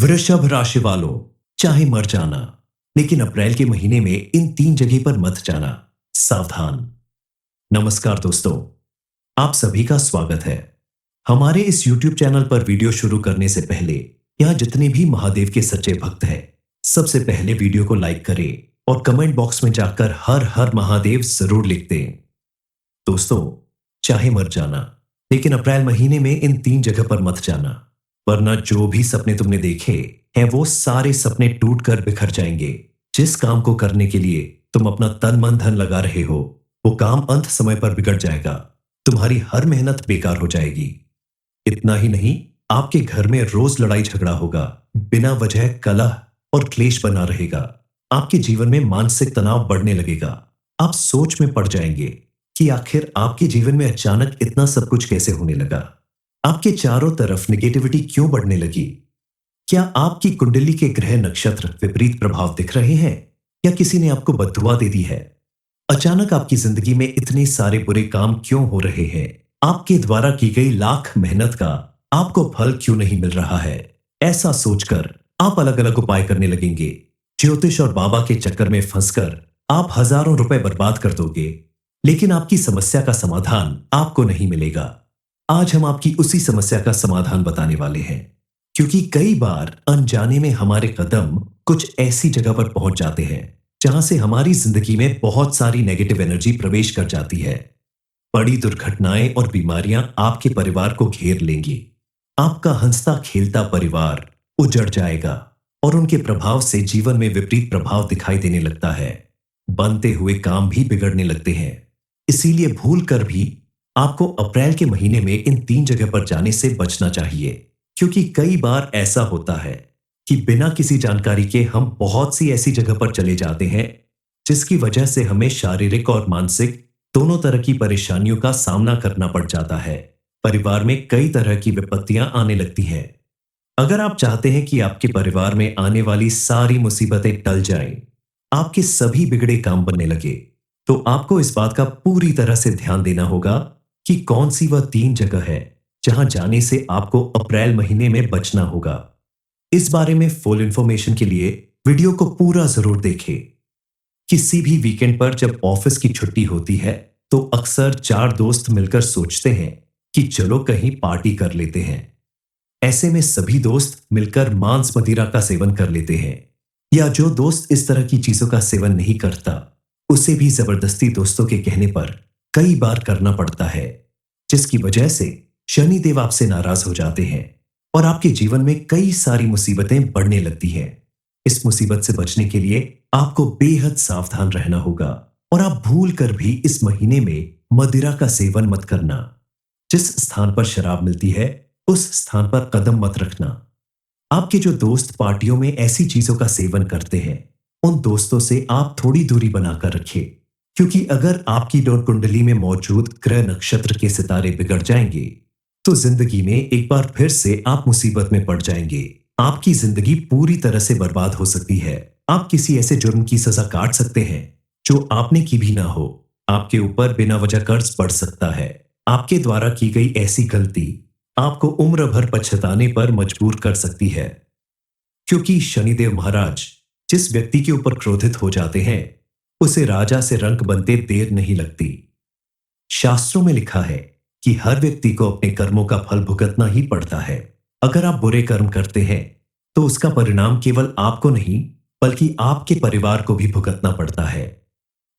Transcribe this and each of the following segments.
वृषभ राशि वालों, चाहे मर जाना, लेकिन अप्रैल के महीने में इन 3 जगह पर मत जाना। सावधान। नमस्कार दोस्तों, आप सभी का स्वागत है। हमारे इस YouTube चैनल पर वीडियो शुरू करने से पहले यहाँ जितने भी महादेव के सच्चे भक्त हैं, सबसे पहले वीडियो को लाइक करें और कमेंट बॉक्स में जाकर हर हर महादेव जरूर लिख दें। दोस्तों, चाहे मर जाना, लेकिन अप्रैल महीने में इन 3 जगह पर मत जाना, वरना जो भी सपने तुमने देखे हैं वो सारे सपने टूटकर बिखर जाएंगे। जिस काम को करने के लिए तुम अपना तन मन धन लगा रहे हो, वो काम अंत समय पर बिगड़ जाएगा। तुम्हारी हर मेहनत बेकार हो जाएगी। इतना ही नहीं, आपके घर में रोज लड़ाई झगड़ा होगा, बिना वजह कलह और क्लेश बना रहेगा। आपके जीवन में मानसिक तनाव बढ़ने लगेगा। आप सोच में पड़ जाएंगे कि आखिर आपके जीवन में अचानक इतना सब कुछ कैसे होने लगा। आपके चारों तरफ नेगेटिविटी क्यों बढ़ने लगी? क्या आपकी कुंडली के ग्रह नक्षत्र विपरीत प्रभाव दिख रहे हैं, या किसी ने आपको बद्दुआ दे दी है? अचानक आपकी जिंदगी में इतने सारे बुरे काम क्यों हो रहे हैं? आपके द्वारा की गई लाख मेहनत का आपको फल क्यों नहीं मिल रहा है? ऐसा सोचकर आप अलग अलग उपाय करने लगेंगे। ज्योतिष और बाबा के चक्कर में फंसकर आप हजारों रुपए बर्बाद कर दोगे, लेकिन आपकी समस्या का समाधान आपको नहीं मिलेगा। आज हम आपकी उसी समस्या का समाधान बताने वाले हैं, क्योंकि कई बार अनजाने में हमारे कदम कुछ ऐसी जगह पर पहुंच जाते हैं जहां से हमारी जिंदगी में बहुत सारी नेगेटिव एनर्जी प्रवेश कर जाती है। बड़ी दुर्घटनाएं और बीमारियां आपके परिवार को घेर लेंगी। आपका हंसता खेलता परिवार उजड़ जाएगा और उनके प्रभाव से जीवन में विपरीत प्रभाव दिखाई देने लगता है। बनते हुए काम भी बिगड़ने लगते हैं। इसीलिए भूल कर भी आपको अप्रैल के महीने में इन 3 जगह पर जाने से बचना चाहिए, क्योंकि कई बार ऐसा होता है कि बिना किसी जानकारी के हम बहुत सी ऐसी जगह पर चले जाते हैं जिसकी वजह से हमें शारीरिक और मानसिक दोनों तरह की परेशानियों का सामना करना पड़ जाता है। परिवार में कई तरह की विपत्तियां आने लगती हैं। अगर आप चाहते हैं कि आपके परिवार में आने वाली सारी मुसीबतें टल जाएं, आपके सभी बिगड़े काम बनने लगे, तो आपको इस बात का पूरी तरह से ध्यान देना होगा कि कौन सी वह 3 जगह है जहां जाने से आपको अप्रैल महीने में बचना होगा। इस बारे में फुल इंफॉर्मेशन के लिए वीडियो को पूरा जरूर देखें। किसी भी वीकेंड पर जब ऑफिस की छुट्टी होती है, तो अक्सर 4 दोस्त मिलकर सोचते हैं कि चलो कहीं पार्टी कर लेते हैं। ऐसे में सभी दोस्त मिलकर मांस मदिरा का सेवन कर लेते हैं, या जो दोस्त इस तरह की चीजों का सेवन नहीं करता, उसे भी जबरदस्ती दोस्तों के कहने पर कई बार करना पड़ता है, जिसकी वजह से शनिदेव आपसे नाराज हो जाते हैं और आपके जीवन में कई सारी मुसीबतें बढ़ने लगती हैं। इस मुसीबत से बचने के लिए आपको बेहद सावधान रहना होगा, और आप भूल कर भी इस महीने में मदिरा का सेवन मत करना। जिस स्थान पर शराब मिलती है, उस स्थान पर कदम मत रखना। आपके जो दोस्त पार्टियों में ऐसी चीजों का सेवन करते हैं, उन दोस्तों से आप थोड़ी दूरी बनाकर रखें, क्योंकि अगर आपकी डोर कुंडली में मौजूद ग्रह नक्षत्र के सितारे बिगड़ जाएंगे, तो जिंदगी में एक बार फिर से आप मुसीबत में पड़ जाएंगे। आपकी जिंदगी पूरी तरह से बर्बाद हो सकती है। आप किसी ऐसे जुर्म की सजा काट सकते हैं जो आपने की भी ना हो। आपके ऊपर बिना वजह कर्ज पड़ सकता है। आपके द्वारा की गई ऐसी गलती आपको उम्र भर पछताने पर मजबूर कर सकती है, क्योंकि शनिदेव महाराज जिस व्यक्ति के ऊपर क्रोधित हो जाते हैं, उसे राजा से रंक बनते देर नहीं लगती। शास्त्रों में लिखा है कि हर व्यक्ति को अपने कर्मों का फल भुगतना ही पड़ता है। अगर आप बुरे कर्म करते हैं, तो उसका परिणाम केवल आपको नहीं, बल्कि आपके परिवार को भी भुगतना पड़ता है।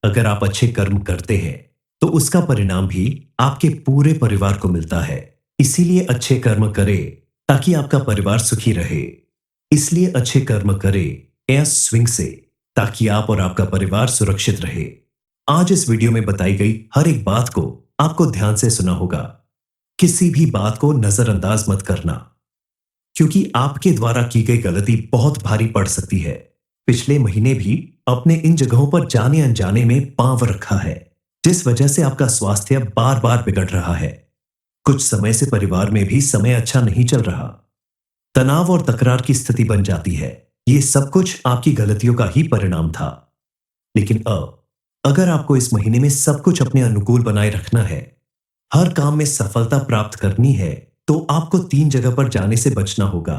अगर आप अच्छे कर्म करते हैं, तो उसका परिणाम भी आपके पूरे परिवार को मिलता है। इसीलिए अच्छे कर्म करें ताकि आपका परिवार सुखी रहे। इसलिए अच्छे कर्म करें एस स्विंग से, ताकि आप और आपका परिवार सुरक्षित रहे। आज इस वीडियो में बताई गई हर एक बात को आपको ध्यान से सुना होगा। किसी भी बात को नजरअंदाज मत करना, क्योंकि आपके द्वारा की गई गलती बहुत भारी पड़ सकती है। पिछले महीने भी अपने इन जगहों पर जाने अनजाने में पांव रखा है, जिस वजह से आपका स्वास्थ्य बार बार बिगड़ रहा है। कुछ समय से परिवार में भी समय अच्छा नहीं चल रहा। तनाव और तकरार की स्थिति बन जाती है। ये सब कुछ आपकी गलतियों का ही परिणाम था। लेकिन अगर आपको इस महीने में सब कुछ अपने अनुकूल बनाए रखना है, हर काम में सफलता प्राप्त करनी है, तो आपको 3 जगह पर जाने से बचना होगा।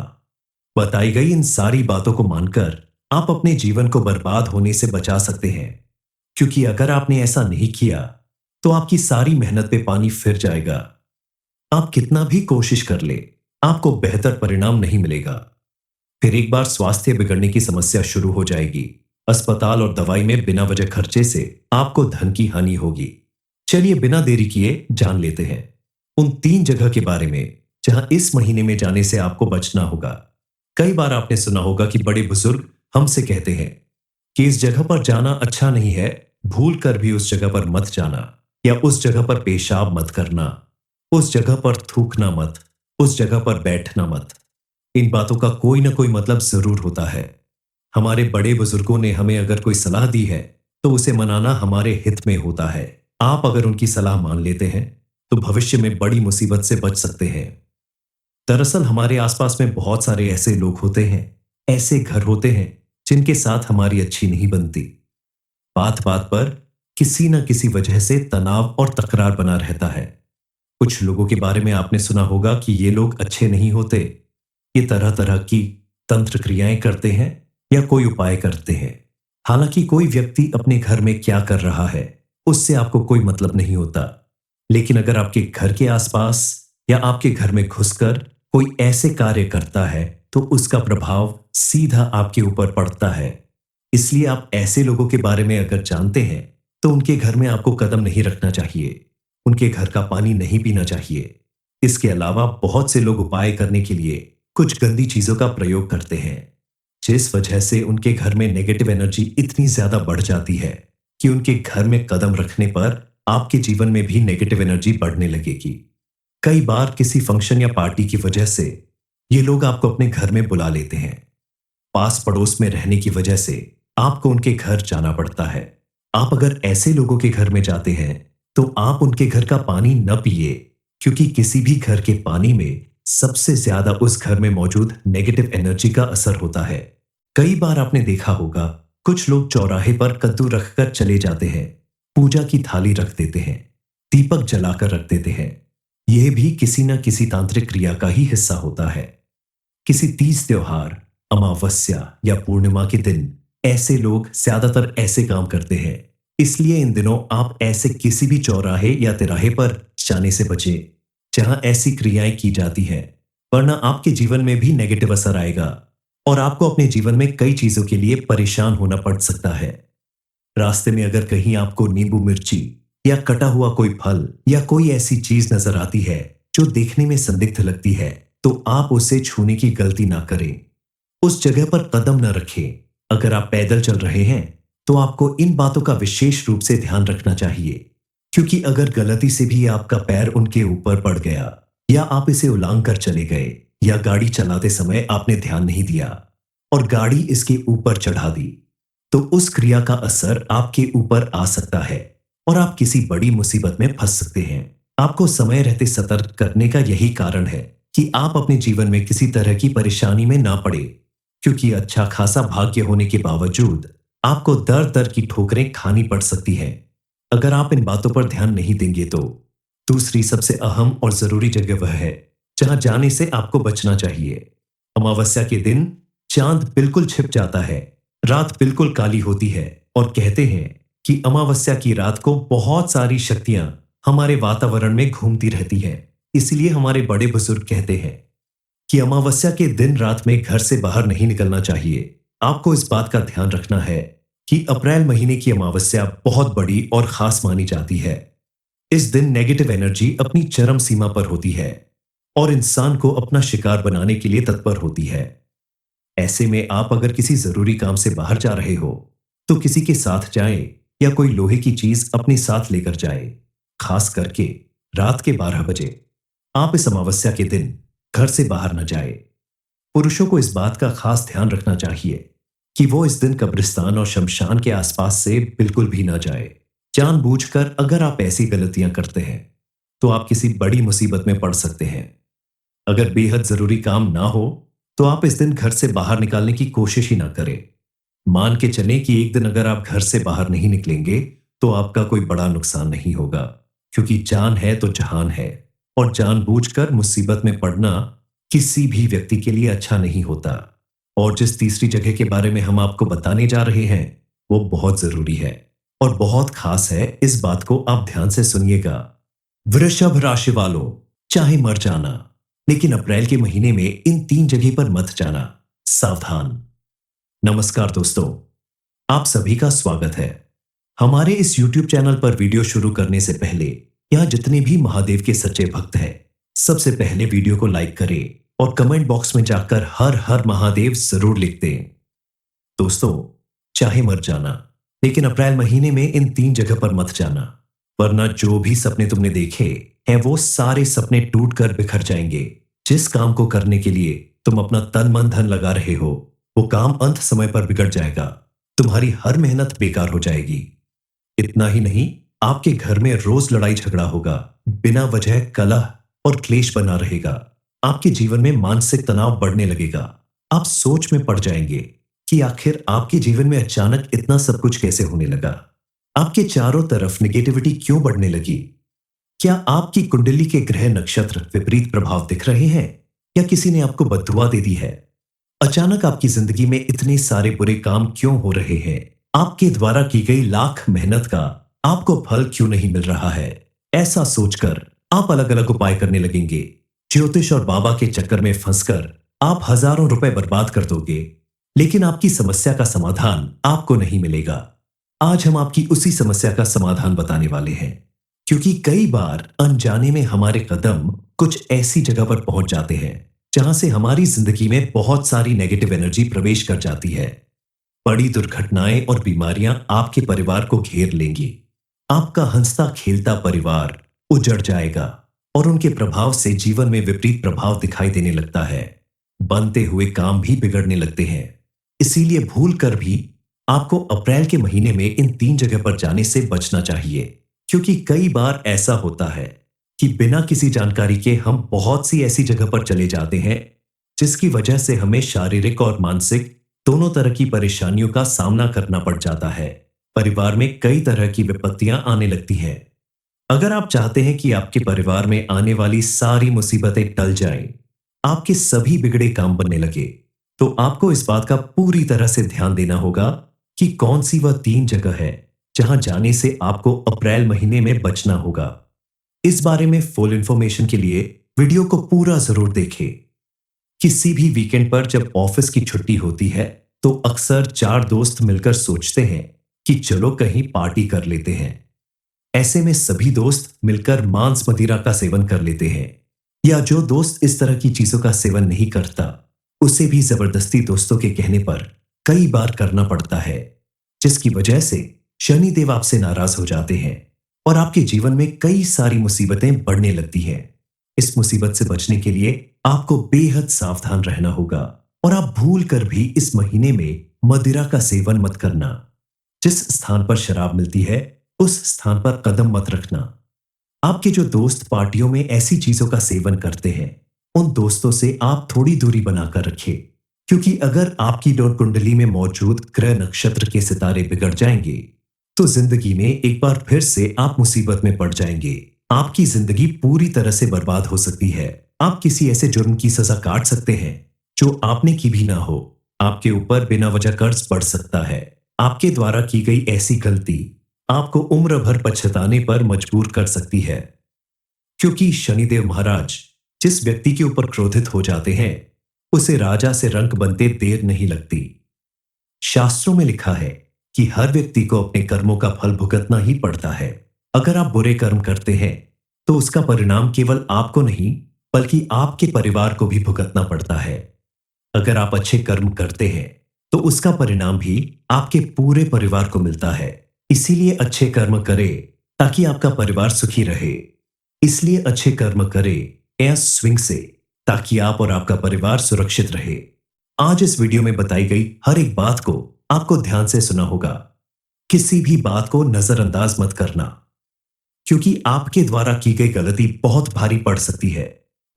बताई गई इन सारी बातों को मानकर आप अपने जीवन को बर्बाद होने से बचा सकते हैं, क्योंकि अगर आपने ऐसा नहीं किया तो आपकी सारी मेहनत पे पानी फिर जाएगा। आप कितना भी कोशिश कर ले, आपको बेहतर परिणाम नहीं मिलेगा। फिर एक बार स्वास्थ्य बिगड़ने की समस्या शुरू हो जाएगी। अस्पताल और दवाई में बिना वजह खर्चे से आपको धन की हानि होगी। चलिए बिना देरी किए जान लेते हैं उन 3 जगह के बारे में जहां इस महीने में जाने से आपको बचना होगा। कई बार आपने सुना होगा कि बड़े बुजुर्ग हमसे कहते हैं कि इस जगह पर जाना अच्छा नहीं है, भूल कर भी उस जगह पर मत जाना, या उस जगह पर पेशाब मत करना, उस जगह पर थूकना मत, उस जगह पर बैठना मत। इन बातों का कोई ना कोई मतलब जरूर होता है। हमारे बड़े बुजुर्गों ने हमें अगर कोई सलाह दी है तो उसे मनाना हमारे हित में होता है। आप अगर उनकी सलाह मान लेते हैं तो भविष्य में बड़ी मुसीबत से बच सकते हैं। दरअसल हमारे आसपास में बहुत सारे ऐसे लोग होते हैं, ऐसे घर होते हैं जिनके साथ हमारी अच्छी नहीं बनती। बात बात पर किसी न किसी वजह से तनाव और तकरार बना रहता है। कुछ लोगों के बारे में आपने सुना होगा कि ये लोग अच्छे नहीं होते, ये तरह तरह की तंत्र क्रियाएं करते हैं या कोई उपाय करते हैं। हालांकि कोई व्यक्ति अपने घर में क्या कर रहा है उससे आपको कोई मतलब नहीं होता, लेकिन अगर आपके घर के आसपास या आपके घर में घुसकर कोई ऐसे कार्य करता है तो उसका प्रभाव सीधा आपके ऊपर पड़ता है। इसलिए आप ऐसे लोगों के बारे में अगर जानते हैं तो उनके घर में आपको कदम नहीं रखना चाहिए, उनके घर का पानी नहीं पीना चाहिए। इसके अलावा बहुत से लोग उपाय करने के लिए कुछ गंदी चीजों का प्रयोग करते हैं, जिस वजह से उनके घर में नेगेटिव एनर्जी इतनी ज्यादा बढ़ जाती है कि उनके घर में कदम रखने पर आपके जीवन में भी नेगेटिव एनर्जी बढ़ने लगेगी। कई बार किसी फंक्शन या पार्टी की वजह से ये लोग आपको अपने घर में बुला लेते हैं। पास पड़ोस में रहने की वजह से आपको उनके घर जाना पड़ता है। आप अगर ऐसे लोगों के घर में जाते हैं तो आप उनके घर का पानी न पिए, क्योंकि किसी भी घर के पानी में सबसे ज्यादा उस घर में मौजूद नेगेटिव एनर्जी का असर होता है। कई बार आपने देखा होगा कुछ लोग चौराहे पर कद्दू रखकर चले जाते हैं, पूजा की थाली रख देते हैं, दीपक जलाकर रख देते हैं। यह भी किसी न किसी तांत्रिक क्रिया का ही हिस्सा होता है। किसी तीज त्योहार, अमावस्या या पूर्णिमा के दिन ऐसे लोग ज्यादातर ऐसे काम करते हैं। इसलिए इन दिनों आप ऐसे किसी भी चौराहे या तिराहे पर जाने से बचें जहां ऐसी क्रियाएं की जाती हैं, वरना आपके जीवन में भी नेगेटिव असर आएगा और आपको अपने जीवन में कई चीजों के लिए परेशान होना पड़ सकता है। रास्ते में अगर कहीं आपको नींबू मिर्ची या कटा हुआ कोई फल या कोई ऐसी चीज नजर आती है जो देखने में संदिग्ध लगती है, तो आप उसे छूने की गलती ना करें, उस जगह पर कदम न रखें। अगर आप पैदल चल रहे हैं तो आपको इन बातों का विशेष रूप से ध्यान रखना चाहिए, क्योंकि अगर गलती से भी आपका पैर उनके ऊपर पड़ गया या आप इसे उलांग कर चले गए या गाड़ी चलाते समय आपने ध्यान नहीं दिया और गाड़ी इसके ऊपर चढ़ा दी, तो उस क्रिया का असर आपके ऊपर आ सकता है और आप किसी बड़ी मुसीबत में फंस सकते हैं। आपको समय रहते सतर्क करने का यही कारण है कि आप अपने जीवन में किसी तरह की परेशानी में ना पड़े, क्योंकि अच्छा खासा भाग्य होने के बावजूद आपको दर दर की ठोकरें खानी पड़ सकती हैं अगर आप इन बातों पर ध्यान नहीं देंगे तो। दूसरी सबसे अहम और जरूरी जगह वह है जहां जाने से आपको बचना चाहिए। अमावस्या के दिन चांद बिल्कुल छिप जाता है, रात बिल्कुल काली होती है और कहते हैं कि अमावस्या की रात को बहुत सारी शक्तियां हमारे वातावरण में घूमती रहती हैं। इसलिए हमारे बड़े बुजुर्ग कहते हैं कि अमावस्या के दिन रात में घर से बाहर नहीं निकलना चाहिए। आपको इस बात का ध्यान रखना है कि अप्रैल महीने की अमावस्या बहुत बड़ी और खास मानी जाती है। इस दिन नेगेटिव एनर्जी अपनी चरम सीमा पर होती है और इंसान को अपना शिकार बनाने के लिए तत्पर होती है। ऐसे में आप अगर किसी जरूरी काम से बाहर जा रहे हो तो किसी के साथ जाएं या कोई लोहे की चीज अपने साथ लेकर जाए, खास करके रात के 12 बजे। आप इस अमावस्या के दिन घर से बाहर न जाए। पुरुषों को इस बात का खास ध्यान रखना चाहिए कि वो इस दिन कब्रिस्तान और शमशान के आसपास से बिल्कुल भी ना जाए। जानबूझकर अगर आप ऐसी गलतियां करते हैं तो आप किसी बड़ी मुसीबत में पड़ सकते हैं। अगर बेहद जरूरी काम ना हो तो आप इस दिन घर से बाहर निकालने की कोशिश ही ना करें। मान के चलें कि एक दिन अगर आप घर से बाहर नहीं निकलेंगे तो आपका कोई बड़ा नुकसान नहीं होगा, क्योंकि जान है तो जहान है और जानबूझकर मुसीबत में पड़ना किसी भी व्यक्ति के लिए अच्छा नहीं होता। और जिस तीसरी जगह के बारे में हम आपको बताने जा रहे हैं, वो बहुत जरूरी है और बहुत खास है। इस बात को आप ध्यान से सुनिएगा। वृषभ राशि वालों, चाहे मर जाना, लेकिन अप्रैल के महीने में इन तीन जगह पर मत जाना। सावधान। नमस्कार दोस्तों, आप सभी का स्वागत है। हमारे इस YouTube चैनल पर वीडियो शुरू करने से पहले यहाँ जितने भी महादेव के सच्चे भक्त हैं, सबसे पहले वीडियो को लाइक करें और कमेंट बॉक्स में जाकर हर हर महादेव जरूर लिख दें। दोस्तों, चाहे मर जाना, लेकिन अप्रैल महीने में इन तीन जगह पर मत जाना, वरना जो भी सपने तुमने देखे हैं वो सारे सपने टूट कर बिखर जाएंगे। जिस काम को करने के लिए तुम अपना तन मन धन लगा रहे हो, वो काम अंत समय पर बिगड़ जाएगा। तुम्हारी हर मेहनत बेकार हो जाएगी। इतना ही नहीं, आपके घर में रोज लड़ाई झगड़ा होगा, बिना वजह कलह और क्लेश बना रहेगा। आपके जीवन में मानसिक तनाव बढ़ने लगेगा। आप सोच में पड़ जाएंगे कि आखिर आपके जीवन में अचानक इतना सब कुछ कैसे होने लगा। आपके चारों तरफ नेगेटिविटी क्यों बढ़ने लगी? क्या आपकी कुंडली के ग्रह नक्षत्र विपरीत प्रभाव दिख रहे हैं, या किसी ने आपको बद्दुआ दे दी है? अचानक आपकी जिंदगी में इतने सारे बुरे काम क्यों हो रहे हैं? आपके द्वारा की गई लाख मेहनत का आपको फल क्यों नहीं मिल रहा है? ऐसा सोचकर आप अलग अलग उपाय करने लगेंगे। ज्योतिष और बाबा के चक्कर में फंसकर आप हजारों रुपए बर्बाद कर दोगे, लेकिन आपकी समस्या का समाधान आपको नहीं मिलेगा। आज हम आपकी उसी समस्या का समाधान बताने वाले हैं, क्योंकि कई बार अनजाने में हमारे कदम कुछ ऐसी जगह पर पहुंच जाते हैं जहां से हमारी जिंदगी में बहुत सारी नेगेटिव एनर्जी प्रवेश कर जाती है। बड़ी दुर्घटनाएं और बीमारियां आपके परिवार को घेर लेंगी। आपका हंसता खेलता परिवार उजड़ जाएगा और उनके प्रभाव से जीवन में विपरीत प्रभाव दिखाई देने लगता है। बनते हुए काम भी बिगड़ने लगते हैं। इसीलिए भूल कर भी आपको अप्रैल के महीने में इन तीन जगह पर जाने से बचना चाहिए, क्योंकि कई बार ऐसा होता है कि बिना किसी जानकारी के हम बहुत सी ऐसी जगह पर चले जाते हैं जिसकी वजह से हमें शारीरिक और मानसिक दोनों तरह की परेशानियों का सामना करना पड़ जाता है। परिवार में कई तरह की विपत्तियां आने लगती हैं। अगर आप चाहते हैं कि आपके परिवार में आने वाली सारी मुसीबतें टल जाएं, आपके सभी बिगड़े काम बनने लगे, तो आपको इस बात का पूरी तरह से ध्यान देना होगा कि कौन सी वह तीन जगह है जहां जाने से आपको अप्रैल महीने में बचना होगा। इस बारे में फुल इंफॉर्मेशन के लिए वीडियो को पूरा जरूर देखें। किसी भी वीकेंड पर जब ऑफिस की छुट्टी होती है, तो अक्सर चार दोस्त मिलकर सोचते हैं कि चलो कहीं पार्टी कर लेते हैं। ऐसे में सभी दोस्त मिलकर मांस मदिरा का सेवन कर लेते हैं, या जो दोस्त इस तरह की चीजों का सेवन नहीं करता, उसे भी जबरदस्ती दोस्तों के कहने पर कई बार करना पड़ता है, जिसकी वजह से शनिदेव आपसे नाराज हो जाते हैं और आपके जीवन में कई सारी मुसीबतें बढ़ने लगती हैं। इस मुसीबत से बचने के लिए आपको बेहद सावधान रहना होगा और आप भूल कर भी इस महीने में मदिरा का सेवन मत करना। जिस स्थान पर शराब मिलती है, उस स्थान पर कदम मत रखना। आपके जो दोस्त पार्टियों में ऐसी चीजों का सेवन करते हैं, उन दोस्तों से आप थोड़ी दूरी बनाकर रखें, क्योंकि अगर आपकी डोर कुंडली में मौजूद ग्रह नक्षत्र के सितारे बिगड़ जाएंगे, तो जिंदगी में एक बार फिर से आप मुसीबत में पड़ जाएंगे। आपकी जिंदगी पूरी तरह से बर्बाद हो सकती है। आप किसी ऐसे जुर्म की सजा काट सकते हैं जो आपने की भी ना हो। आपके ऊपर बिना वजह कर्ज पड़ सकता है। आपके द्वारा की गई ऐसी गलती आपको उम्र भर पछताने पर मजबूर कर सकती है, क्योंकि शनिदेव महाराज जिस व्यक्ति के ऊपर क्रोधित हो जाते हैं, उसे राजा से रंक बनते देर नहीं लगती। शास्त्रों में लिखा है कि हर व्यक्ति को अपने कर्मों का फल भुगतना ही पड़ता है। अगर आप बुरे कर्म करते हैं, तो उसका परिणाम केवल आपको नहीं, बल्कि आपके परिवार को भी भुगतना पड़ता है। अगर आप अच्छे कर्म करते हैं, तो उसका परिणाम भी आपके पूरे परिवार को मिलता है। इसीलिए अच्छे कर्म करें ताकि आपका परिवार सुखी रहे। इसलिए अच्छे कर्म करें एस स्विंग से, ताकि आप और आपका परिवार सुरक्षित रहे। आज इस वीडियो में बताई गई हर एक बात को आपको ध्यान से सुना होगा। किसी भी बात को नजरअंदाज मत करना, क्योंकि आपके द्वारा की गई गलती बहुत भारी पड़ सकती है।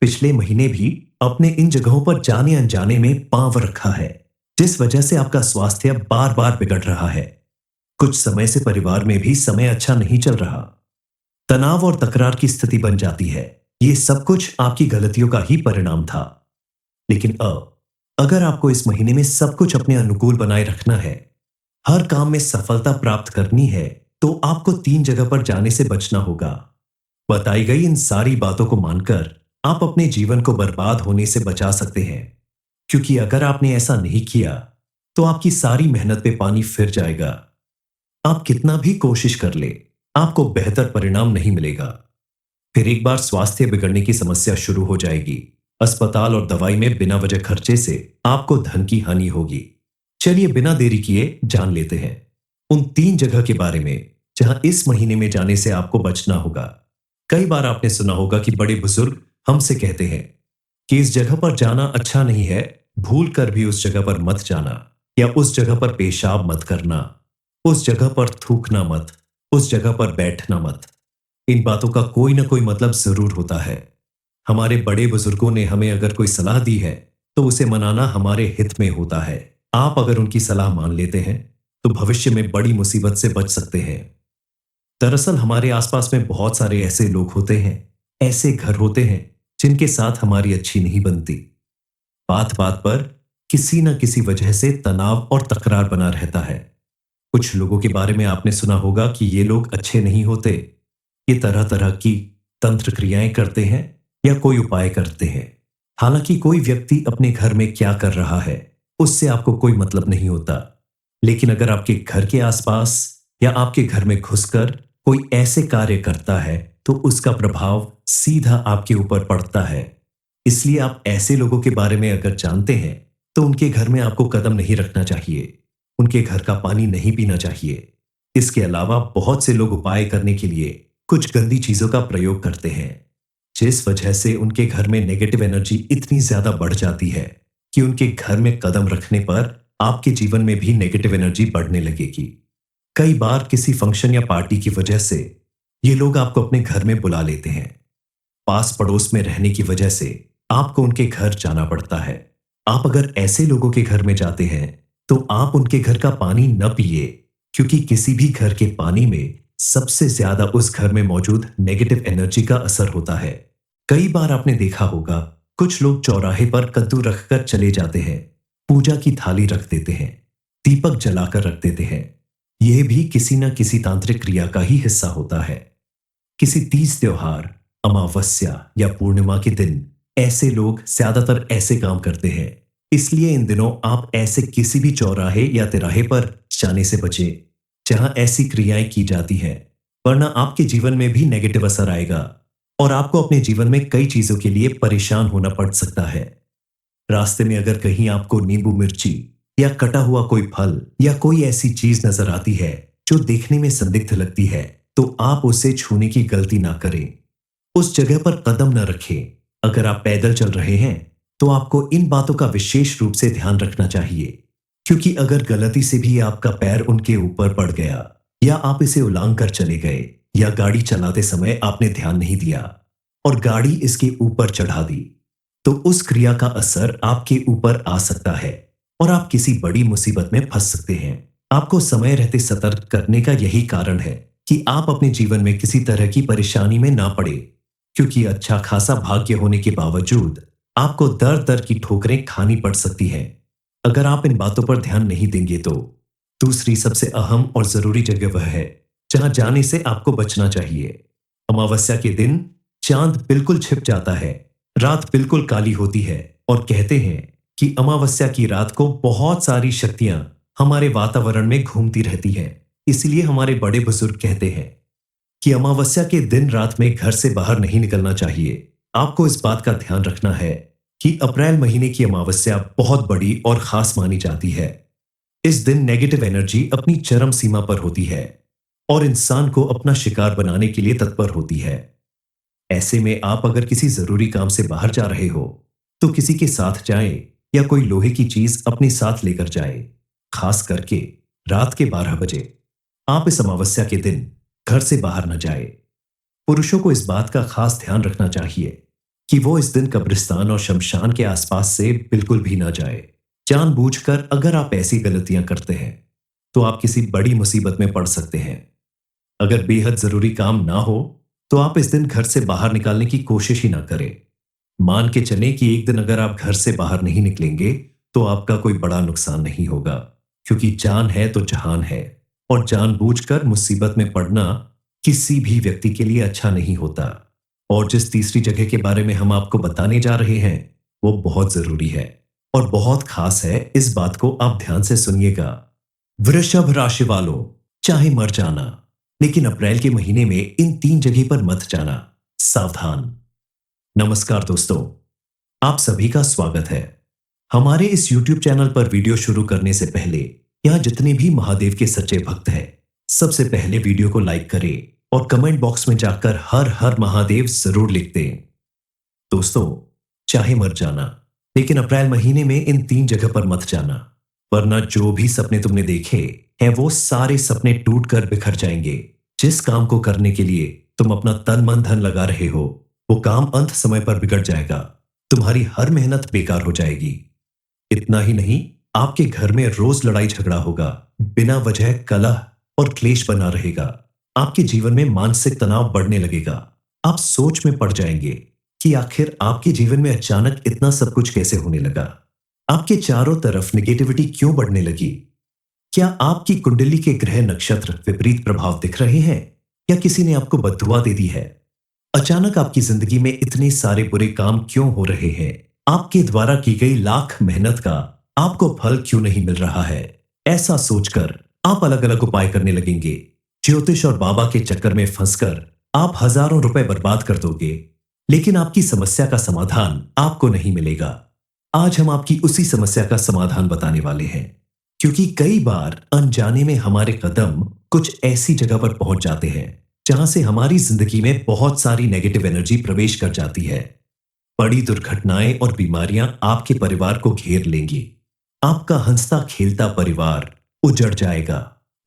पिछले महीने भी अपने इन जगहों पर जाने अनजाने में पांव रखा है, जिस वजह से आपका स्वास्थ्य बार बार बिगड़ रहा है। कुछ समय से परिवार में भी समय अच्छा नहीं चल रहा। तनाव और तकरार की स्थिति बन जाती है। ये सब कुछ आपकी गलतियों का ही परिणाम था। लेकिन अब अगर आपको इस महीने में सब कुछ अपने अनुकूल बनाए रखना है, हर काम में सफलता प्राप्त करनी है, तो आपको 3 जगह पर जाने से बचना होगा। बताई गई इन सारी बातों को मानकर आप अपने जीवन को बर्बाद होने से बचा सकते हैं, क्योंकि अगर आपने ऐसा नहीं किया तो आपकी सारी मेहनत पे पानी फिर जाएगा। आप कितना भी कोशिश कर ले, आपको बेहतर परिणाम नहीं मिलेगा। फिर एक बार स्वास्थ्य बिगड़ने की समस्या शुरू हो जाएगी। अस्पताल और दवाई में बिना वजह खर्चे से आपको धन की हानि होगी। चलिए बिना देरी किए जान लेते हैं उन 3 जगह के बारे में जहां इस महीने में जाने से आपको बचना होगा। कई बार आपने सुना होगा कि बड़े बुजुर्ग हमसे कहते हैं कि इस जगह पर जाना अच्छा नहीं है, भूल कर भी उस जगह पर मत जाना, या उस जगह पर पेशाब मत करना, उस जगह पर थूकना मत, उस जगह पर बैठना मत। इन बातों का कोई ना कोई मतलब जरूर होता है। हमारे बड़े बुजुर्गों ने हमें अगर कोई सलाह दी है तो उसे मनाना हमारे हित में होता है। आप अगर उनकी सलाह मान लेते हैं तो भविष्य में बड़ी मुसीबत से बच सकते हैं। दरअसल हमारे आसपास में बहुत सारे ऐसे लोग होते हैं, ऐसे घर होते हैं जिनके साथ हमारी अच्छी नहीं बनती। बात बात पर किसी न किसी वजह से तनाव और तकरार बना रहता है। कुछ लोगों के बारे में आपने सुना होगा कि ये लोग अच्छे नहीं होते, ये तरह तरह की तंत्र क्रियाएं करते हैं या कोई उपाय करते हैं। हालांकि कोई व्यक्ति अपने घर में क्या कर रहा है उससे आपको कोई मतलब नहीं होता, लेकिन अगर आपके घर के आसपास या आपके घर में घुसकर कोई ऐसे कार्य करता है तो उसका प्रभाव सीधा आपके ऊपर पड़ता है। इसलिए आप ऐसे लोगों के बारे में अगर जानते हैं तो उनके घर में आपको कदम नहीं रखना चाहिए, उनके घर का पानी नहीं पीना चाहिए। इसके अलावा बहुत से लोग उपाय करने के लिए कुछ गंदी चीजों का प्रयोग करते हैं, जिस वजह से उनके घर में नेगेटिव एनर्जी इतनी ज्यादा बढ़ जाती है कि उनके घर में कदम रखने पर आपके जीवन में भी नेगेटिव एनर्जी बढ़ने लगेगी। कई बार किसी फंक्शन या पार्टी की वजह से ये लोग आपको अपने घर में बुला लेते हैं। पास पड़ोस में रहने की वजह से आपको उनके घर जाना पड़ता है। आप अगर ऐसे लोगों के घर में जाते हैं तो आप उनके घर का पानी न पिए, क्योंकि किसी भी घर के पानी में सबसे ज्यादा उस घर में मौजूद नेगेटिव एनर्जी का असर होता है। कई बार आपने देखा होगा कुछ लोग चौराहे पर कद्दू रखकर चले जाते हैं, पूजा की थाली रख देते हैं, दीपक जलाकर रख देते हैं। यह भी किसी न किसी तांत्रिक क्रिया का ही हिस्सा होता है। किसी तीज त्योहार, अमावस्या या पूर्णिमा के दिन ऐसे लोग ज्यादातर ऐसे काम करते हैं। इसलिए इन दिनों आप ऐसे किसी भी चौराहे या तिराहे पर जाने से बचें जहां ऐसी क्रियाएं की जाती हैं, वरना आपके जीवन में भी नेगेटिव असर आएगा और आपको अपने जीवन में कई चीजों के लिए परेशान होना पड़ सकता है। रास्ते में अगर कहीं आपको नींबू मिर्ची या कटा हुआ कोई फल या कोई ऐसी चीज नजर आती है जो देखने में संदिग्ध लगती है, तो आप उसे छूने की गलती ना करें, उस जगह पर कदम न रखें। अगर आप पैदल चल रहे हैं तो आपको इन बातों का विशेष रूप से ध्यान रखना चाहिए, क्योंकि अगर गलती से भी आपका पैर उनके ऊपर पड़ गया या आप इसे उलांग कर चले गए या गाड़ी चलाते समय आपने ध्यान नहीं दिया और गाड़ी इसके ऊपर चढ़ा दी, तो उस क्रिया का असर आपके ऊपर आ सकता है और आप किसी बड़ी मुसीबत में फंस सकते हैं। आपको समय रहते सतर्क करने का यही कारण है कि आप अपने जीवन में किसी तरह की परेशानी में ना पड़े, क्योंकि अच्छा खासा भाग्य होने के बावजूद आपको दर दर की ठोकरें खानी पड़ सकती हैं अगर आप इन बातों पर ध्यान नहीं देंगे तो। दूसरी सबसे अहम और जरूरी जगह वह है जहां जाने से आपको बचना चाहिए। अमावस्या के दिन चांद बिल्कुल छिप जाता है, रात बिल्कुल काली होती है और कहते हैं कि अमावस्या की रात को बहुत सारी शक्तियां हमारे वातावरण में घूमती रहती हैं। इसलिए हमारे बड़े बुजुर्ग कहते हैं कि अमावस्या के दिन रात में घर से बाहर नहीं निकलना चाहिए। आपको इस बात का ध्यान रखना है कि अप्रैल महीने की अमावस्या बहुत बड़ी और खास मानी जाती है। इस दिन नेगेटिव एनर्जी अपनी चरम सीमा पर होती है और इंसान को अपना शिकार बनाने के लिए तत्पर होती है। ऐसे में आप अगर किसी जरूरी काम से बाहर जा रहे हो तो किसी के साथ जाएं या कोई लोहे की चीज अपने साथ लेकर जाएं, खास करके रात के 12 बजे। आप इस अमावस्या के दिन घर से बाहर न जाए। पुरुषों को इस बात का खास ध्यान रखना चाहिए कि वो इस दिन कब्रिस्तान और शमशान के आसपास से बिल्कुल भी ना जाए। जानबूझकर अगर आप ऐसी गलतियां करते हैं तो आप किसी बड़ी मुसीबत में पड़ सकते हैं। अगर बेहद जरूरी काम ना हो तो आप इस दिन घर से बाहर निकालने की कोशिश ही ना करें। मान के चलें कि एक दिन अगर आप घर से बाहर नहीं निकलेंगे तो आपका कोई बड़ा नुकसान नहीं होगा, क्योंकि जान है तो जहान है, और जानबूझकर मुसीबत में पड़ना किसी भी व्यक्ति के लिए अच्छा नहीं होता। और जिस तीसरी जगह के बारे में हम आपको बताने जा रहे हैं वो बहुत जरूरी है और बहुत खास है। इस बात को आप ध्यान से सुनिएगा। वृषभ राशि वालों, चाहे मर जाना, लेकिन अप्रैल के महीने में इन तीन जगह पर मत जाना। सावधान। नमस्कार दोस्तों, आप सभी का स्वागत है। हमारे इस YouTube चैनल पर वीडियो शुरू करने से पहले यहाँ जितने भी महादेव के सच्चे भक्त हैं, सबसे पहले वीडियो को लाइक करें और कमेंट बॉक्स में जाकर हर हर महादेव जरूर लिख दें। दोस्तों, चाहे मर जाना, लेकिन अप्रैल महीने में इन तीन जगह पर मत जाना, वरना जो भी सपने तुमने देखे हैं वो सारे सपने टूट कर बिखर जाएंगे। जिस काम को करने के लिए तुम अपना तन मन धन लगा रहे हो वो काम अंत समय पर बिगड़ जाएगा। तुम्हारी हर मेहनत बेकार हो जाएगी। इतना ही नहीं, आपके घर में रोज लड़ाई झगड़ा होगा, बिना वजह कलह और क्लेश बना रहेगा। आपके जीवन में मानसिक तनाव बढ़ने लगेगा। आप सोच में पड़ जाएंगे कि आखिर आपके जीवन में अचानक इतना सब कुछ कैसे होने लगा। आपके चारों तरफ नेगेटिविटी क्यों बढ़ने लगी? क्या आपकी कुंडली के ग्रह नक्षत्र विपरीत प्रभाव दिख रहे हैं, या किसी ने आपको बद्दुआ दे दी है? अचानक आपकी जिंदगी में इतने सारे बुरे काम क्यों हो रहे हैं? आपके द्वारा की गई लाख मेहनत का आपको फल क्यों नहीं मिल रहा है? ऐसा सोचकर आप अलग अलग उपाय करने लगेंगे। ज्योतिष और बाबा के चक्कर में फंसकर आप हजारों रुपए बर्बाद कर दोगे, लेकिन आपकी समस्या का समाधान आपको नहीं मिलेगा। आज हम आपकी उसी समस्या का समाधान बताने वाले हैं, क्योंकि कई बार अनजाने में हमारे कदम कुछ ऐसी जगह पर पहुंच जाते हैं जहां से हमारी जिंदगी में बहुत सारी नेगेटिव एनर्जी प्रवेश कर जाती है। बड़ी दुर्घटनाएं और बीमारियां आपके परिवार को घेर लेंगी। आपका हंसता खेलता परिवार उजड़ जाएगा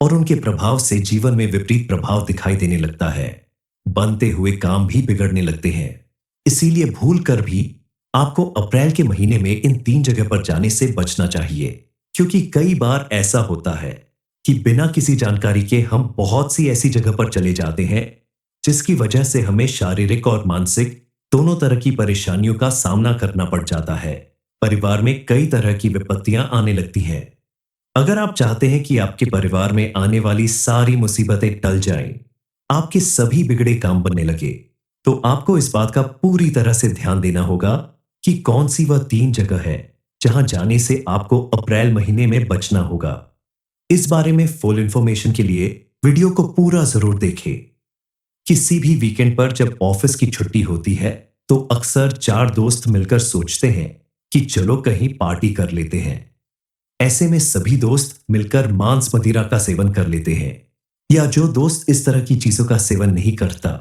और उनके प्रभाव से जीवन में विपरीत प्रभाव दिखाई देने लगता है। बनते हुए काम भी बिगड़ने लगते हैं। इसीलिए भूल कर भी आपको अप्रैल के महीने में इन तीन जगह पर जाने से बचना चाहिए, क्योंकि कई बार ऐसा होता है कि बिना किसी जानकारी के हम बहुत सी ऐसी जगह पर चले जाते हैं जिसकी वजह से हमें शारीरिक और मानसिक दोनों तरह की परेशानियों का सामना करना पड़ जाता है। परिवार में कई तरह की विपत्तियां आने लगती हैं। अगर आप चाहते हैं कि आपके परिवार में आने वाली सारी मुसीबतें टल जाएं, आपके सभी बिगड़े काम बनने लगे, तो आपको इस बात का पूरी तरह से ध्यान देना होगा कि कौन सी वह तीन जगह है जहां जाने से आपको अप्रैल महीने में बचना होगा। इस बारे में फुल इंफॉर्मेशन के लिए वीडियो को पूरा जरूर देखें। किसी भी वीकेंड पर जब ऑफिस की छुट्टी होती है तो अक्सर चार दोस्त मिलकर सोचते हैं कि चलो कहीं पार्टी कर लेते हैं। ऐसे में सभी दोस्त मिलकर मांस मदिरा का सेवन कर लेते हैं, या जो दोस्त इस तरह की चीजों का सेवन नहीं करता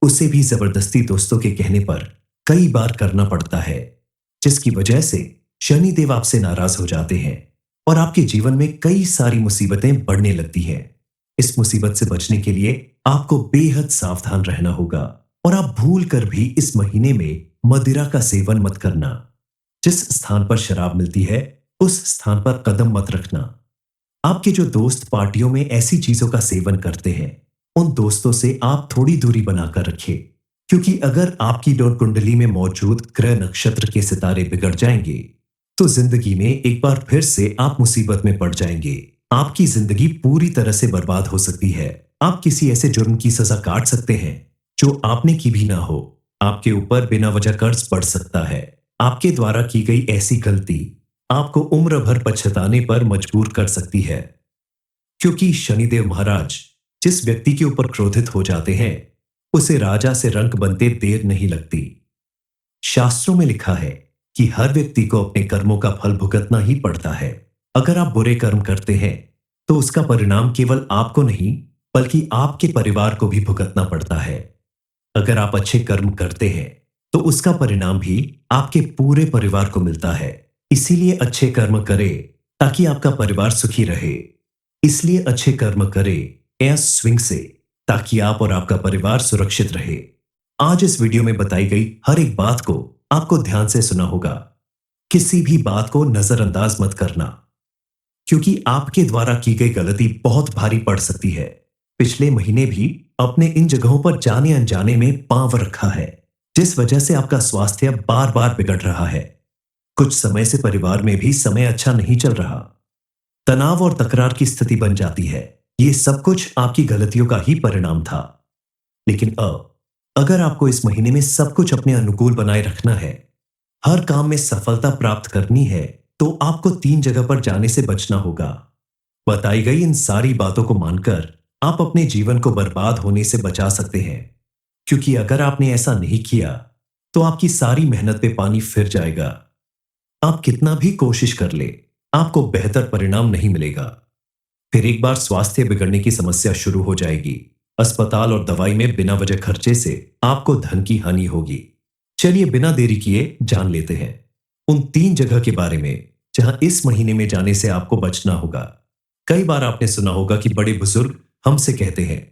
उसे भी जबरदस्ती दोस्तों के कहने पर कई बार करना पड़ता है, जिसकी वजह से शनिदेव आपसे नाराज हो जाते हैं और आपके जीवन में कई सारी मुसीबतें बढ़ने लगती हैं। इस मुसीबत से बचने के लिए आपको बेहद सावधान रहना होगा और आप भूल कर भी इस महीने में मदिरा का सेवन मत करना। जिस स्थान पर शराब मिलती है उस स्थान पर कदम मत रखना। आपके जो दोस्त पार्टियों में ऐसी चीजों का सेवन करते हैं उन दोस्तों से आप थोड़ी दूरी बनाकर रखें, क्योंकि अगर आपकी डोर कुंडली में मौजूद ग्रह नक्षत्र के सितारे बिगड़ जाएंगे तो जिंदगी में एक बार फिर से आप मुसीबत में पड़ जाएंगे। आपकी जिंदगी पूरी तरह से बर्बाद हो सकती है। आप किसी ऐसे जुर्म की सजा काट सकते हैं जो आपने की भी ना हो। आपके ऊपर बिना वजह कर्ज पड़ सकता है। आपके द्वारा की गई ऐसी गलती आपको उम्र भर पछताने पर मजबूर कर सकती है, क्योंकि शनिदेव महाराज जिस व्यक्ति के ऊपर क्रोधित हो जाते हैं उसे राजा से रंक बनते देर नहीं लगती। शास्त्रों में लिखा है कि हर व्यक्ति को अपने कर्मों का फल भुगतना ही पड़ता है। अगर आप बुरे कर्म करते हैं तो उसका परिणाम केवल आपको नहीं बल्कि आपके परिवार को भी भुगतना पड़ता है। अगर आप अच्छे कर्म करते हैं तो उसका परिणाम भी आपके पूरे परिवार को मिलता है। इसीलिए अच्छे कर्म करें ताकि आपका परिवार सुखी रहे। इसलिए अच्छे कर्म करें एस स्विंग से, ताकि आप और आपका परिवार सुरक्षित रहे। आज इस वीडियो में बताई गई हर एक बात को आपको ध्यान से सुना होगा। किसी भी बात को नजरअंदाज मत करना, क्योंकि आपके द्वारा की गई गलती बहुत भारी पड़ सकती है। पिछले महीने भी अपने इन जगहों पर जाने अनजाने में पांव रखा है, जिस वजह से आपका स्वास्थ्य बार बार बिगड़ रहा है। कुछ समय से परिवार में भी समय अच्छा नहीं चल रहा। तनाव और तकरार की स्थिति बन जाती है। ये सब कुछ आपकी गलतियों का ही परिणाम था। लेकिन अब अगर आपको इस महीने में सब कुछ अपने अनुकूल बनाए रखना है, हर काम में सफलता प्राप्त करनी है, तो आपको 3 जगह पर जाने से बचना होगा। बताई गई इन सारी बातों को मानकर आप अपने जीवन को बर्बाद होने से बचा सकते हैं। क्योंकि अगर आपने ऐसा नहीं किया, तो आपकी सारी मेहनत पे पानी फिर जाएगा। आप कितना भी कोशिश कर ले, आपको बेहतर परिणाम नहीं मिलेगा। फिर एक बार स्वास्थ्य बिगड़ने की समस्या शुरू हो जाएगी। अस्पताल और दवाई में बिना वजह खर्चे से आपको धन की हानि होगी। चलिए बिना देरी किए जान लेते हैं उन 3 जगह के बारे में जहां इस महीने में जाने से आपको बचना होगा। कई बार आपने सुना होगा कि बड़े बुजुर्ग हमसे कहते हैं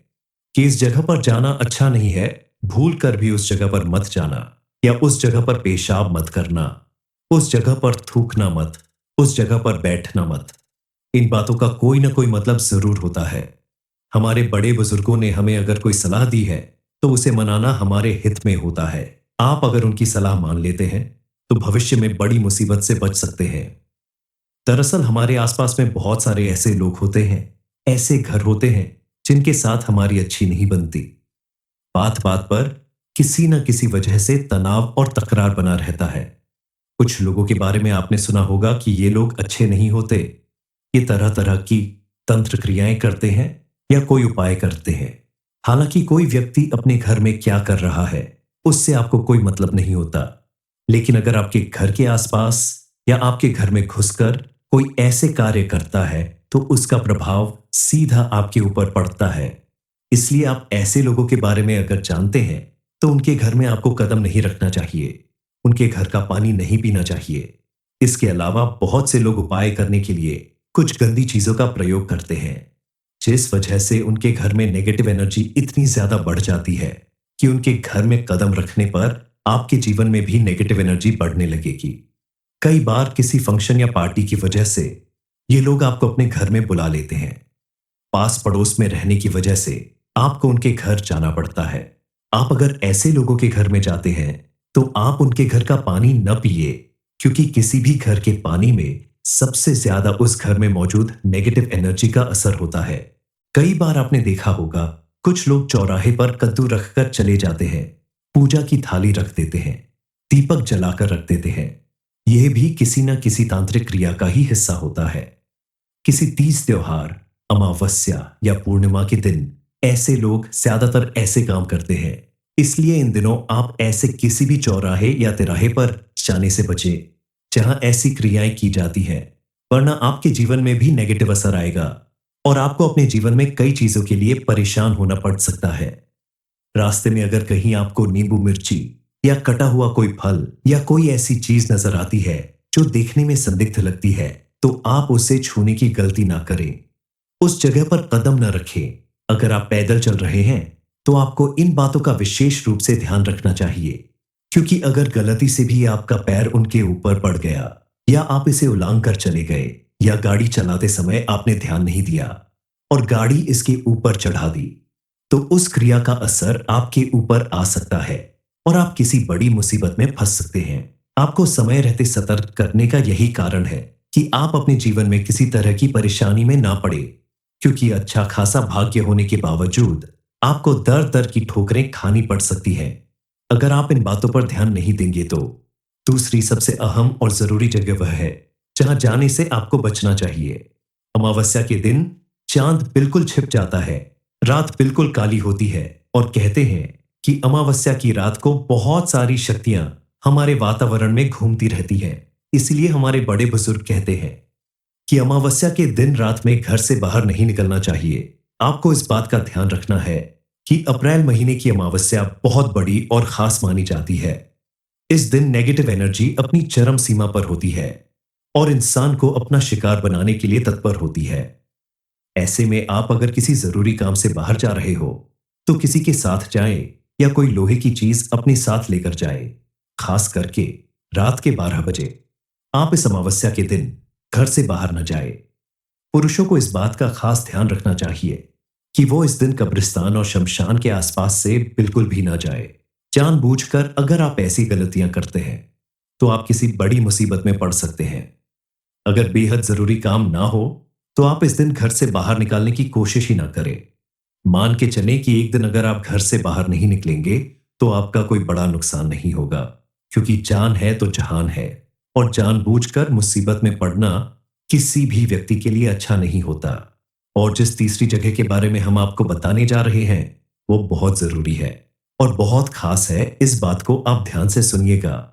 कि इस जगह पर जाना अच्छा नहीं है, भूल कर भी उस जगह पर मत जाना, या उस जगह पर पेशाब मत करना, उस जगह पर थूकना मत, उस जगह पर बैठना मत। इन बातों का कोई ना कोई मतलब जरूर होता है। हमारे बड़े बुजुर्गों ने हमें अगर कोई सलाह दी है, तो उसे मनाना हमारे हित में होता है। आप अगर उनकी सलाह मान लेते हैं, तो भविष्य में बड़ी मुसीबत से बच सकते हैं। दरअसल हमारे आसपास में बहुत सारे ऐसे लोग होते हैं, ऐसे घर होते हैं जिनके साथ हमारी अच्छी नहीं बनती। बात बात पर किसी न किसी वजह से तनाव और तकरार बना रहता है। कुछ लोगों के बारे में आपने सुना होगा कि ये लोग अच्छे नहीं होते। ये तरह तरह की तंत्र क्रियाएं करते हैं या कोई उपाय करते हैं। हालांकि कोई व्यक्ति अपने घर में क्या कर रहा है, उससे आपको कोई मतलब नहीं होता। लेकिन अगर आपके घर के आसपास या आपके घर में घुसकर कोई ऐसे कार्य करता है, तो उसका प्रभाव सीधा आपके ऊपर पड़ता है। इसलिए आप ऐसे लोगों के बारे में अगर जानते हैं, तो उनके घर में आपको कदम नहीं रखना चाहिए। उनके घर का पानी नहीं पीना चाहिए। इसके अलावा बहुत से लोग उपाय करने के लिए कुछ गंदी चीजों का प्रयोग करते हैं, जिस वजह से उनके घर में नेगेटिव एनर्जी इतनी ज्यादा बढ़ जाती है कि उनके घर में कदम रखने पर आपके जीवन में भी नेगेटिव एनर्जी बढ़ने लगेगी। कई बार किसी फंक्शन या पार्टी की वजह से ये लोग आपको अपने घर में बुला लेते हैं। पास पड़ोस में रहने की वजह से आपको उनके घर जाना पड़ता है। आप अगर ऐसे लोगों के घर में जाते हैं, तो आप उनके घर का पानी न पिए, क्योंकि किसी भी घर के पानी में सबसे ज्यादा उस घर में मौजूद नेगेटिव एनर्जी का असर होता है। कई बार आपने देखा होगा, कुछ लोग चौराहे पर कद्दू रखकर चले जाते हैं, पूजा की थाली रख देते हैं, दीपक जलाकर रख देते हैं। यह भी किसी न किसी तांत्रिक क्रिया का ही हिस्सा होता है। किसी तीज त्योहार, अमावस्या या पूर्णिमा के दिन ऐसे लोग ज्यादातर ऐसे काम करते हैं। इसलिए इन दिनों आप ऐसे किसी भी चौराहे या तिराहे पर जाने से बचें जहां ऐसी क्रियाएं की जाती हैं, वरना आपके जीवन में भी नेगेटिव असर आएगा और आपको अपने जीवन में कई चीजों के लिए परेशान होना पड़ सकता है। रास्ते में अगर कहीं आपको नींबू मिर्ची या कटा हुआ कोई फल या कोई ऐसी चीज नजर आती है जो देखने में संदिग्ध लगती है, तो आप उसे छूने की गलती ना करें। उस जगह पर कदम न रखें। अगर आप पैदल चल रहे हैं, तो आपको इन बातों का विशेष रूप से ध्यान रखना चाहिए, क्योंकि अगर गलती से भी आपका पैर उनके ऊपर पड़ गया या आप इसे उलांग कर चले गए, या गाड़ी चलाते समय आपने ध्यान नहीं दिया और गाड़ी इसके ऊपर चढ़ा दी, तो उस क्रिया का असर आपके ऊपर आ सकता है और आप किसी बड़ी मुसीबत में फंस सकते हैं। आपको समय रहते सतर्क करने का यही कारण है कि आप अपने जीवन में किसी तरह की परेशानी में ना पड़े, क्योंकि अच्छा खासा भाग्य होने के बावजूद आपको दर दर की ठोकरें खानी पड़ सकती हैं अगर आप इन बातों पर ध्यान नहीं देंगे तो। दूसरी सबसे अहम और जरूरी जगह वह है जहां जाने से आपको बचना चाहिए। अमावस्या के दिन चांद बिल्कुल छिप जाता है, रात बिल्कुल काली होती है और कहते हैं कि अमावस्या की रात को बहुत सारी शक्तियां हमारे वातावरण में घूमती रहती हैं। इसलिए हमारे बड़े बुजुर्ग कहते हैं कि अमावस्या के दिन रात में घर से बाहर नहीं निकलना चाहिए। आपको इस बात का ध्यान रखना है कि अप्रैल महीने की अमावस्या बहुत बड़ी और खास मानी जाती है। इस दिन नेगेटिव एनर्जी अपनी चरम सीमा पर होती है और इंसान को अपना शिकार बनाने के लिए तत्पर होती है। ऐसे में आप अगर किसी जरूरी काम से बाहर जा रहे हो, तो किसी के साथ जाएं या कोई लोहे की चीज अपने साथ लेकर जाएं। खास करके रात के 12 बजे आप इस अमावस्या के दिन घर से बाहर न जाए। पुरुषों को इस बात का खास ध्यान रखना चाहिए कि वो इस दिन कब्रिस्तान और शमशान के आसपास से बिल्कुल भी ना जाए। जानबूझकर अगर आप ऐसी गलतियां करते हैं तो आप किसी बड़ी मुसीबत में पड़ सकते हैं। अगर बेहद जरूरी काम ना हो तो आप इस दिन घर से बाहर निकालने की कोशिश ही ना करें। मान के चलें कि एक दिन अगर आप घर से बाहर नहीं निकलेंगे तो आपका कोई बड़ा नुकसान नहीं होगा, क्योंकि जान है तो जहान है, और जानबूझकर मुसीबत में पड़ना किसी भी व्यक्ति के लिए अच्छा नहीं होता। और जिस तीसरी जगह के बारे में हम आपको बताने जा रहे हैं वो बहुत जरूरी है और बहुत खास है, इस बात को आप ध्यान से सुनिएगा।